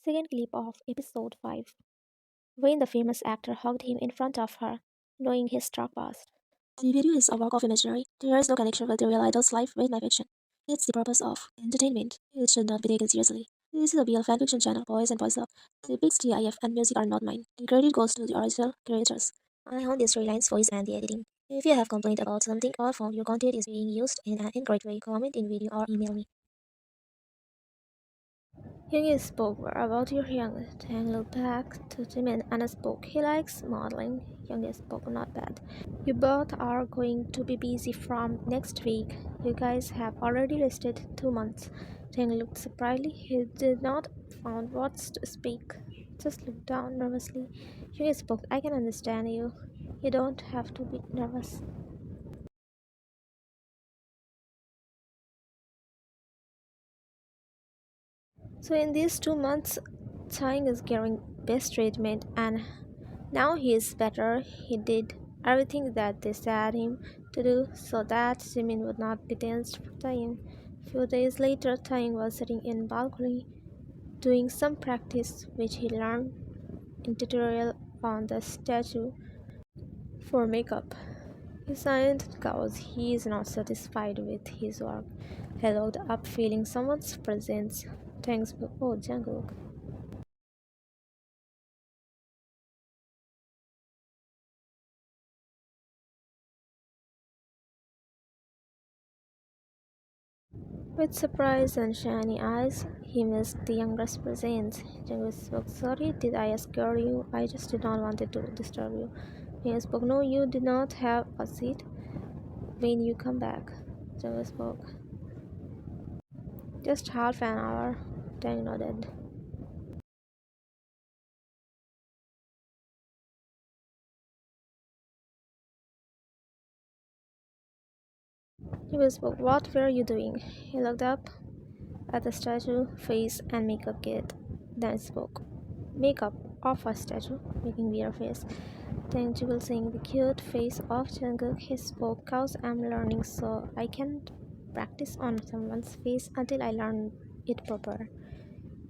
Second clip of episode 5, when the famous actor hugged him in front of her, knowing his dark past. The video is a work of imaginary. There is no connection with the real idol's life with my fiction. It's the purpose of entertainment. It should not be taken seriously. This is a real fanfiction channel, boys and boys love. The pics, GIF, and music are not mine. The credit goes to the original creators. I own the storylines, voice, and the editing. If you have complained about something or found your content is being used in an incorrect way, comment in video or email me. Young spoke about your young. Tang looked back to Jimin and spoke. He likes modeling. Young spoke not bad. You both are going to be busy from next week. You guys have already rested 2 months. Tang looked surprised. He did not found words to speak. Just looked down nervously. Young spoke. I can understand you. You don't have to be nervous. So in these 2 months, Chang is getting best treatment and now he is better. He did everything that they said him to do so that Jimin would not be tensed for Taeyang. Few days later, Taeyang was sitting in balcony doing some practice which he learned in tutorial on the statue for makeup. He signed because he is not satisfied with his work. He looked up feeling someone's presence. Thanks, oh Jungkook. With surprise and shiny eyes, he missed the younger's presence. Jungkook spoke, sorry, did I scare you? I just did not want to disturb you. He spoke, no, you did not have a seat when you come back. Jungkook spoke, just half an hour. Tang nodded. Jungkook spoke, what were you doing? He looked up at the statue, face, and makeup kit. Then spoke, makeup of a statue, making weird face. Tangible seeing the cute face of Jungkook, he spoke, cause I'm learning so I can't practice on someone's face until I learn it proper.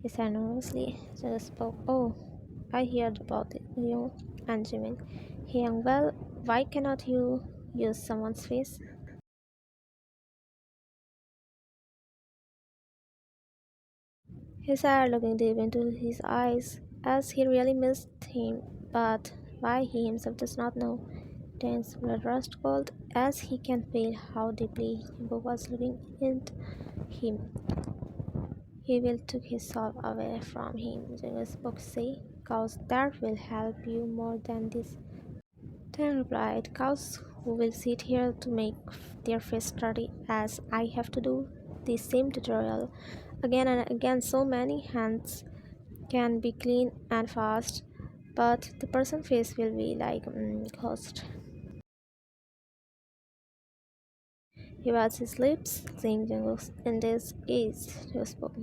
He said nervously. Jungkook spoke, oh, I heard about it, you and Jimin. Hey, well, why cannot you use someone's face? He said, looking deep into his eyes, as he really missed him, but why he himself does not know. Dan's blood rushed cold as he can feel how deeply Jimbo was looking into him. He will took his soul away from him. Jimbo spoke, say, cause that will help you more than this. Dan replied, cows who will sit here to make their face dirty as I have to do the same tutorial again and again. So many hands can be clean and fast, but the person's face will be like ghost. He wets his lips, seeing Jungkook's intense gaze. He spoke,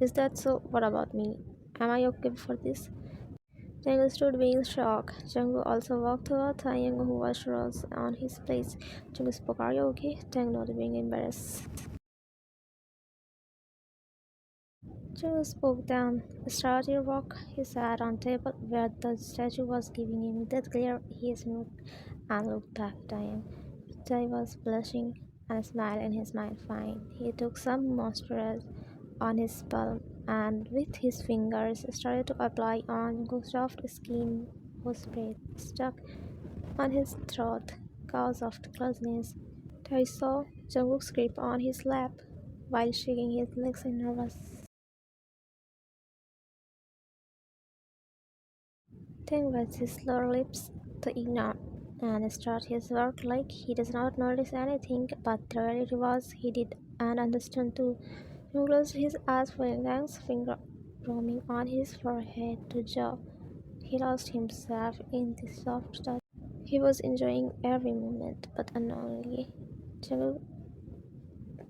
is that so? What about me? Am I okay for this? Jungkook stood being shocked. Jungkook also walked toward Taeyang, who was rose on his place. Jungkook spoke, are you okay? Taeyang nodded, being embarrassed. Jungkook spoke down. Start your walk. He sat on table where the statue was giving him that glare. He smirked and looked back at Taeyang. Tae was blushing and smiled in his mind. Fine. He took some moisturizer on his palm and with his fingers started to apply on Jungkook's soft skin whose breath stuck on his throat cause of the closeness. Tae saw Jungkook's grip on his lap while shaking his legs in nervous. Tang wets his lower lips to ignore and start his work like he does not notice anything, but the reality was he did and understood too. He closed his eyes, feeling Tang's finger roaming on his forehead to jaw. He lost himself in the soft touch. He was enjoying every moment, but unknowingly, Jungkook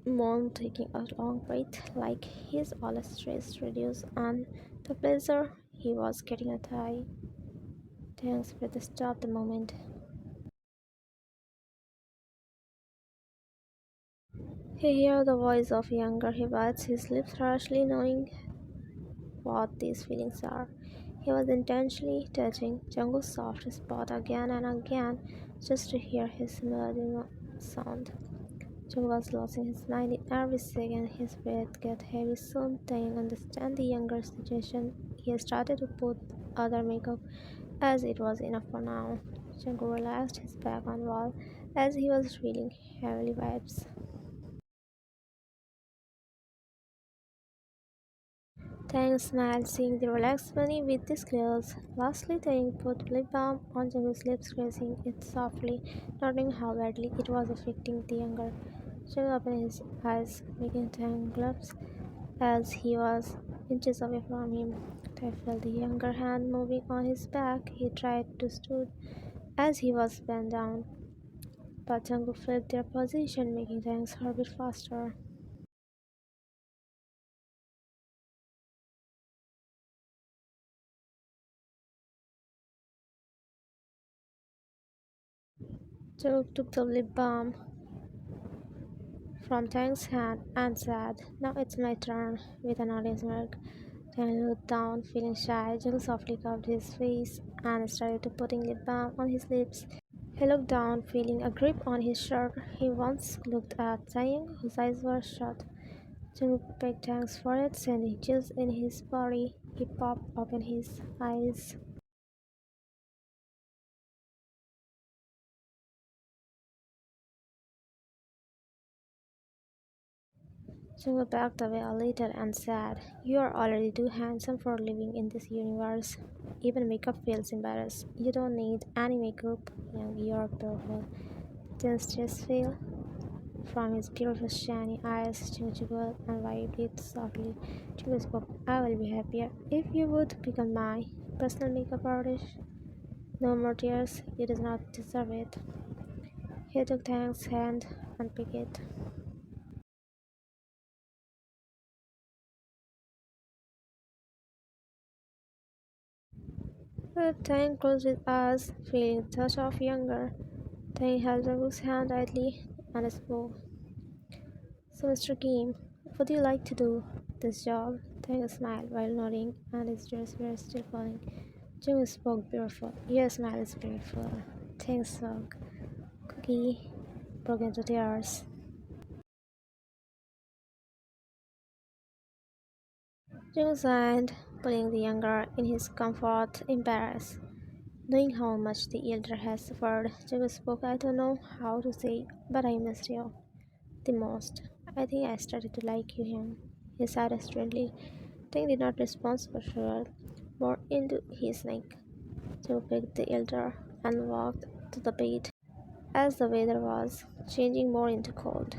moaned, taking a long breath, like his all stress reduced on the pleasure he was getting a tie. Thanks for the stop the moment. He heard the voice of younger. He bites his lips harshly, knowing what these feelings are. He was intentionally touching Jungkook's soft spot again and again just to hear his melody sound. Jung was losing his mind in every second. His breath got heavy soon. Taeyang understand the younger situation. He started to put other makeup as it was enough for now. Jungkook relaxed his back on wall as he was feeling heavy vibes. Taeyang smiled, seeing the relaxed bunny with these clothes. Lastly, Taeyang put lip balm on Jungkook's lips, caressing it softly, noting how badly it was affecting the younger. Jungkook opened his eyes, making Taeyang gloves as he was inches away from him. Tae felt the younger hand moving on his back. He tried to stood as he was bent down, but Jungkook flipped their position, making Taeyang's heartbeat faster. Jungkook took the lip balm from Tang's hand and said, "Now it's my turn," with an audience smirk. Tang looked down, feeling shy. Jung softly covered his face and started to putting lip balm on his lips. He looked down, feeling a grip on his shirt. He once looked at Taeyang, whose eyes were shut. Jung pecked Tang's forehead, sending chills in his body. He popped open his eyes. Jung backed away a little and said, "You are already too handsome for living in this universe. Even makeup feels embarrassed. You don't need any makeup. Young, you are beautiful." Tense chest fell from his beautiful shiny eyes. Jung chuckled and wiped it softly. Jung spoke, "I will be happier if you would become my personal makeup artist. No more tears. You do not deserve it." He took Tang's hand and picked it. Tang closed his eyes, feeling the touch of younger. Tang held Jungkook's hand tightly and spoke. "So, Mr. Kim, would you like to do this job?" Tang smiled while nodding, and his tears were still falling. Jungkook spoke, "Beautiful. Your smile is beautiful." Tang spoke. Cookie broke into tears. Jungkook sighed, pulling the younger in his comfort, embarrassed. Knowing how much the elder has suffered, Jungkook spoke, "I don't know how to say, but I missed you the most. I think I started to like you him." He sighed strangely. Tang did not respond but shuddered more into his neck. Jungkook picked the elder and walked to the bed as the weather was changing more into cold.